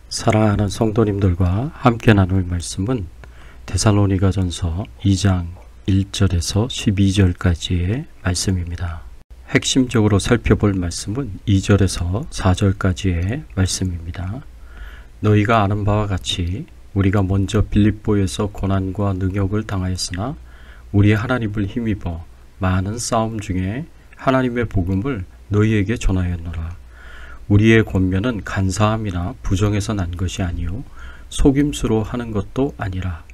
사랑하는 성도님들과 함께 나눌 말씀은 데살로니가전서 2장 1절에서 12절까지의 말씀입니다. 핵심적으로 살펴볼 말씀은 2절에서 4절까지의 말씀입니다. 너희가 아는 바와 같이 우리가 먼저 빌립보에서 고난과 능욕을 당하였으나 우리 하나님을 힘입어 많은 싸움 중에 하나님의 복음을 너희에게 전하였노라. 우리의 권면은 간사함이나 부정에서 난 것이 아니요 속임수로 하는 것도 아니라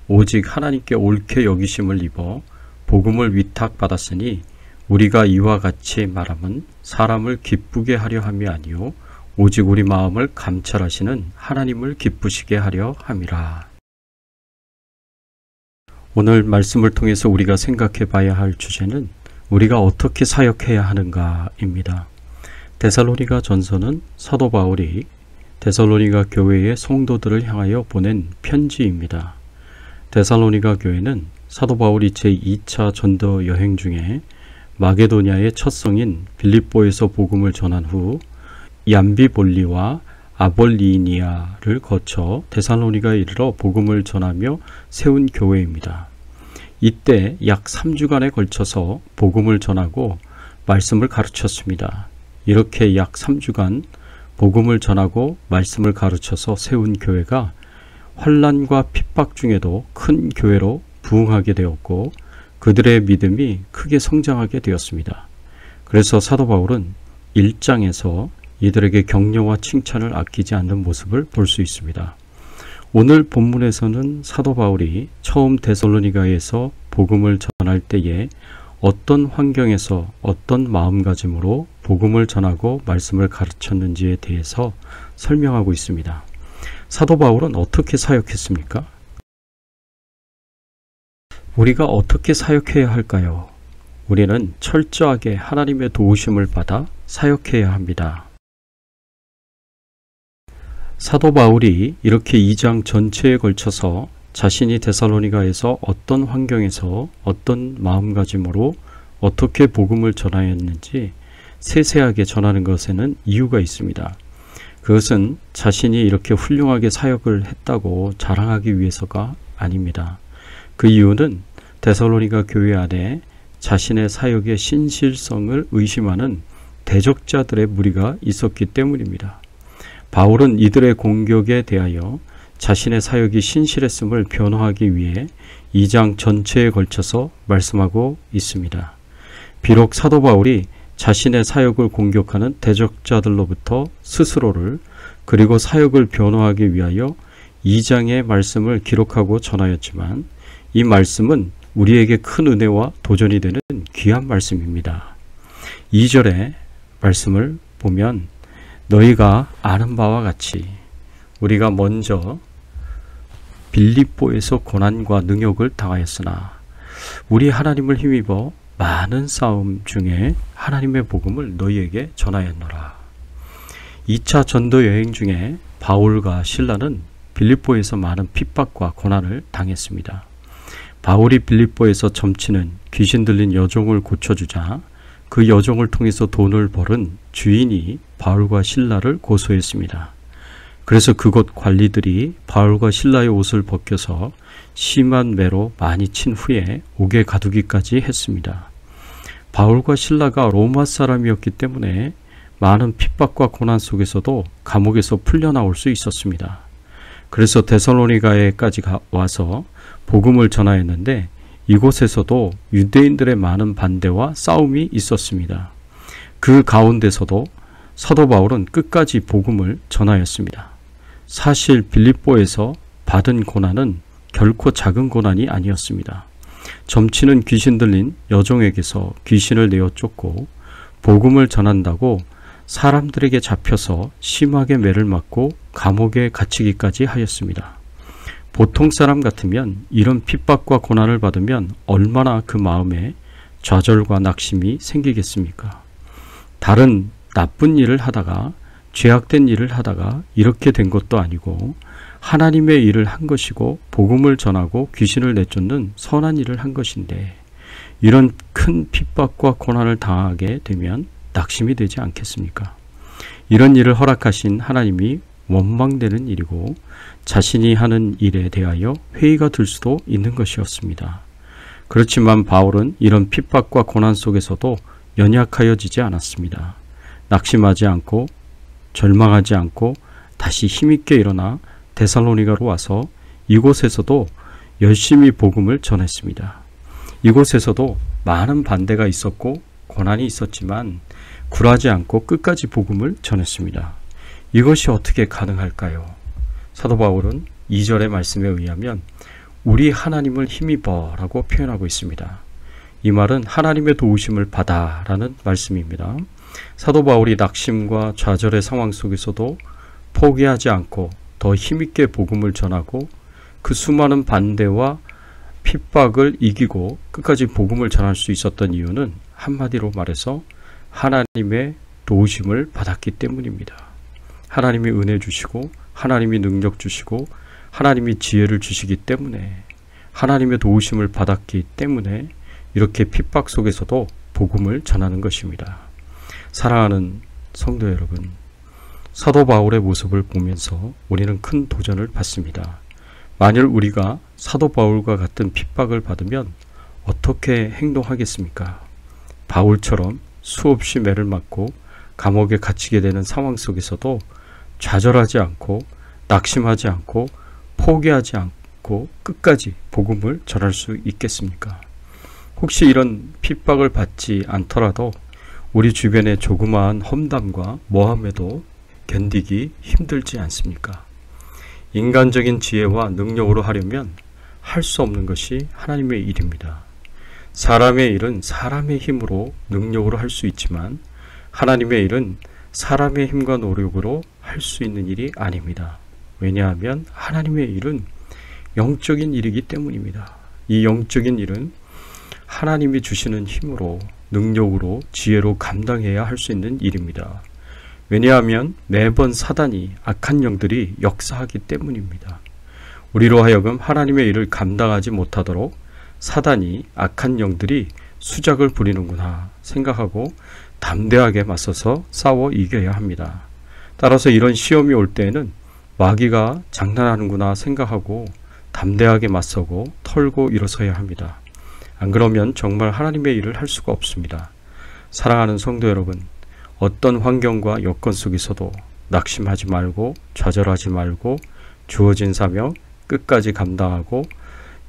오직 하나님께 옳게 여기심을 입어 복음을 위탁받았으니 우리가 이와 같이 말함은 사람을 기쁘게 하려 함이 아니요 오직 우리 마음을 감찰하시는 하나님을 기쁘시게 하려 함이라. 오늘 말씀을 통해서 우리가 생각해 봐야 할 주제는 우리가 어떻게 사역해야 하는가입니다. 데살로니가 전서는 사도 바울이 데살로니가 교회의 성도들을 향하여 보낸 편지입니다. 데살로니가 교회는 사도 바울이 제2차 전도 여행 중에 마게도냐의 첫 성인 빌립보에서 복음을 전한 후 얌비볼리와 아볼리니아를 거쳐 데살로니가에 이르러 복음을 전하며 세운 교회입니다. 이때 약 3주간에 걸쳐서 복음을 전하고 말씀을 가르쳤습니다. 이렇게 약 3주간 복음을 전하고 말씀을 가르쳐서 세운 교회가 환난과 핍박 중에도 큰 교회로 부흥하게 되었고 그들의 믿음이 크게 성장하게 되었습니다. 그래서 사도 바울은 1장에서 이들에게 격려와 칭찬을 아끼지 않는 모습을 볼 수 있습니다. 오늘 본문에서는 사도 바울이 처음 데살로니가에서 복음을 전할 때에 어떤 환경에서 어떤 마음가짐으로 복음을 전하고 말씀을 가르쳤는지에 대해서 설명하고 있습니다. 사도 바울은 어떻게 사역했습니까? 우리가 어떻게 사역해야 할까요? 우리는 철저하게 하나님의 도우심을 받아 사역해야 합니다. 사도 바울이 이렇게 2장 전체에 걸쳐서 자신이 데살로니가에서 어떤 환경에서 어떤 마음가짐으로 어떻게 복음을 전하였는지 세세하게 전하는 것에는 이유가 있습니다. 그것은 자신이 이렇게 훌륭하게 사역을 했다고 자랑하기 위해서가 아닙니다. 그 이유는 데살로니가 교회 안에 자신의 사역의 신실성을 의심하는 대적자들의 무리가 있었기 때문입니다. 바울은 이들의 공격에 대하여 자신의 사역이 신실했음을 변호하기 위해 2장 전체에 걸쳐서 말씀하고 있습니다. 비록 사도 바울이 자신의 사역을 공격하는 대적자들로부터 스스로를 그리고 사역을 변호하기 위하여 2장의 말씀을 기록하고 전하였지만 이 말씀은 우리에게 큰 은혜와 도전이 되는 귀한 말씀입니다. 2절의 말씀을 보면 너희가 아는 바와 같이 우리가 먼저 빌립보에서 고난과 능욕을 당하였으나 우리 하나님을 힘입어 많은 싸움 중에 하나님의 복음을 너희에게 전하였노라. 2차 전도 여행 중에 바울과 실라는 빌립보에서 많은 핍박과 고난을 당했습니다. 바울이 빌립보에서 점치는 귀신 들린 여종을 고쳐주자 그 여종을 통해서 돈을 벌은 주인이 바울과 실라를 고소했습니다. 그래서 그곳 관리들이 바울과 실라의 옷을 벗겨서 심한 매로 많이 친 후에 옥에 가두기까지 했습니다. 바울과 실라가 로마 사람이었기 때문에 많은 핍박과 고난 속에서도 감옥에서 풀려나올 수 있었습니다. 그래서 데살로니가에까지 와서 복음을 전하였는데 이곳에서도 유대인들의 많은 반대와 싸움이 있었습니다. 그 가운데서도 사도 바울은 끝까지 복음을 전하였습니다. 사실 빌립보에서 받은 고난은 결코 작은 고난이 아니었습니다. 점치는 귀신 들린 여종에게서 귀신을 내어 쫓고 복음을 전한다고 사람들에게 잡혀서 심하게 매를 맞고 감옥에 갇히기까지 하였습니다. 보통 사람 같으면 이런 핍박과 고난을 받으면 얼마나 그 마음에 좌절과 낙심이 생기겠습니까? 다른 나쁜 일을 하다가 죄악된 일을 하다가 이렇게 된 것도 아니고 하나님의 일을 한 것이고 복음을 전하고 귀신을 내쫓는 선한 일을 한 것인데 이런 큰 핍박과 고난을 당하게 되면 낙심이 되지 않겠습니까? 이런 일을 허락하신 하나님이 원망되는 일이고 자신이 하는 일에 대하여 회의가 들 수도 있는 것이었습니다. 그렇지만 바울은 이런 핍박과 고난 속에서도 연약하여지지 않았습니다. 낙심하지 않고 절망하지 않고 다시 힘있게 일어나 데살로니가로 와서 이곳에서도 열심히 복음을 전했습니다. 이곳에서도 많은 반대가 있었고 고난이 있었지만 굴하지 않고 끝까지 복음을 전했습니다. 이것이 어떻게 가능할까요? 사도 바울은 2절의 말씀에 의하면 우리 하나님을 힘입어 라고 표현하고 있습니다. 이 말은 하나님의 도우심을 받아 라는 말씀입니다. 사도 바울이 낙심과 좌절의 상황 속에서도 포기하지 않고 더 힘있게 복음을 전하고 그 수많은 반대와 핍박을 이기고 끝까지 복음을 전할 수 있었던 이유는 한마디로 말해서 하나님의 도우심을 받았기 때문입니다. 하나님이 은혜 주시고 하나님이 능력 주시고 하나님이 지혜를 주시기 때문에 하나님의 도우심을 받았기 때문에 이렇게 핍박 속에서도 복음을 전하는 것입니다. 사랑하는 성도 여러분, 사도 바울의 모습을 보면서 우리는 큰 도전을 받습니다. 만일 우리가 사도 바울과 같은 핍박을 받으면 어떻게 행동하겠습니까? 바울처럼 수없이 매를 맞고 감옥에 갇히게 되는 상황 속에서도 좌절하지 않고 낙심하지 않고 포기하지 않고 끝까지 복음을 전할 수 있겠습니까? 혹시 이런 핍박을 받지 않더라도 우리 주변의 조그마한 험담과 모함에도 견디기 힘들지 않습니까? 인간적인 지혜와 능력으로 하려면 할 수 없는 것이 하나님의 일입니다. 사람의 일은 사람의 힘으로 능력으로 할 수 있지만 하나님의 일은 사람의 힘과 노력으로 할 수 있는 일이 아닙니다. 왜냐하면 하나님의 일은 영적인 일이기 때문입니다. 이 영적인 일은 하나님이 주시는 힘으로 능력으로 지혜로 감당해야 할 수 있는 일입니다. 왜냐하면 매번 사단이 악한 영들이 역사하기 때문입니다. 우리로 하여금 하나님의 일을 감당하지 못하도록 사단이 악한 영들이 수작을 부리는구나 생각하고 담대하게 맞서서 싸워 이겨야 합니다. 따라서 이런 시험이 올 때에는 마귀가 장난하는구나 생각하고 담대하게 맞서고 털고 일어서야 합니다. 안 그러면 정말 하나님의 일을 할 수가 없습니다. 사랑하는 성도 여러분, 어떤 환경과 여건 속에서도 낙심하지 말고 좌절하지 말고 주어진 사명 끝까지 감당하고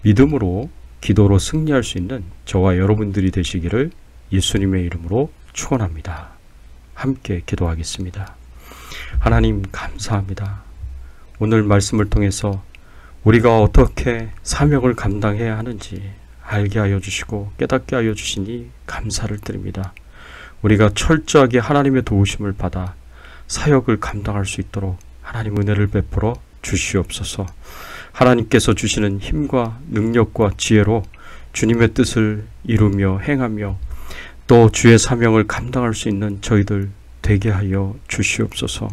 믿음으로 기도로 승리할 수 있는 저와 여러분들이 되시기를 예수님의 이름으로 축원합니다. 함께 기도하겠습니다. 하나님 감사합니다. 오늘 말씀을 통해서 우리가 어떻게 사명을 감당해야 하는지 알게 하여 주시고 깨닫게 하여 주시니 감사를 드립니다. 우리가 철저하게 하나님의 도우심을 받아 사역을 감당할 수 있도록 하나님 은혜를 베풀어 주시옵소서. 하나님께서 주시는 힘과 능력과 지혜로 주님의 뜻을 이루며 행하며 또 주의 사명을 감당할 수 있는 저희들 되게 하여 주시옵소서.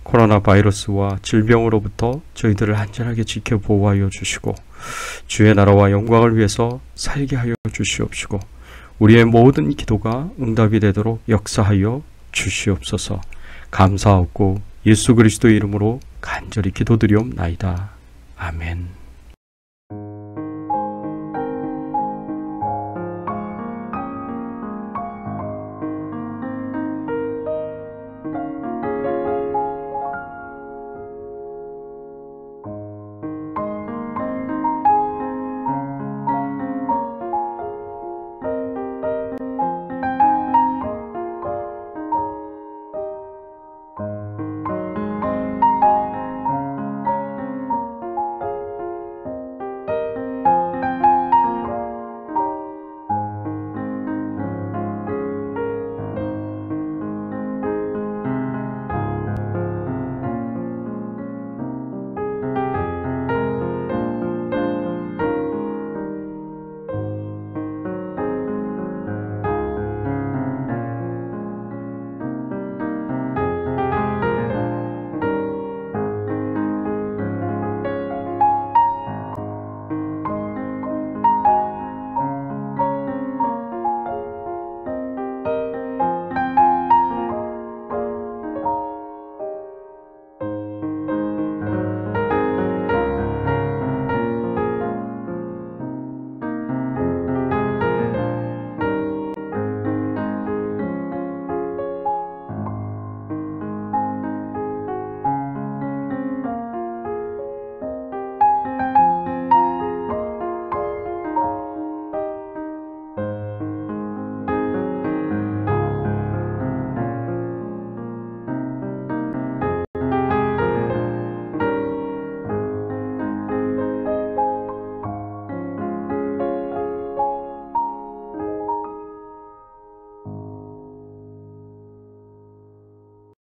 코로나 바이러스와 질병으로부터 저희들을 안전하게 지켜 보호하여 주시고 주의 나라와 영광을 위해서 살게 하여 주시옵시고 우리의 모든 기도가 응답이 되도록 역사하여 주시옵소서. 감사하고 예수 그리스도의 이름으로 간절히 기도드리옵나이다. 아멘.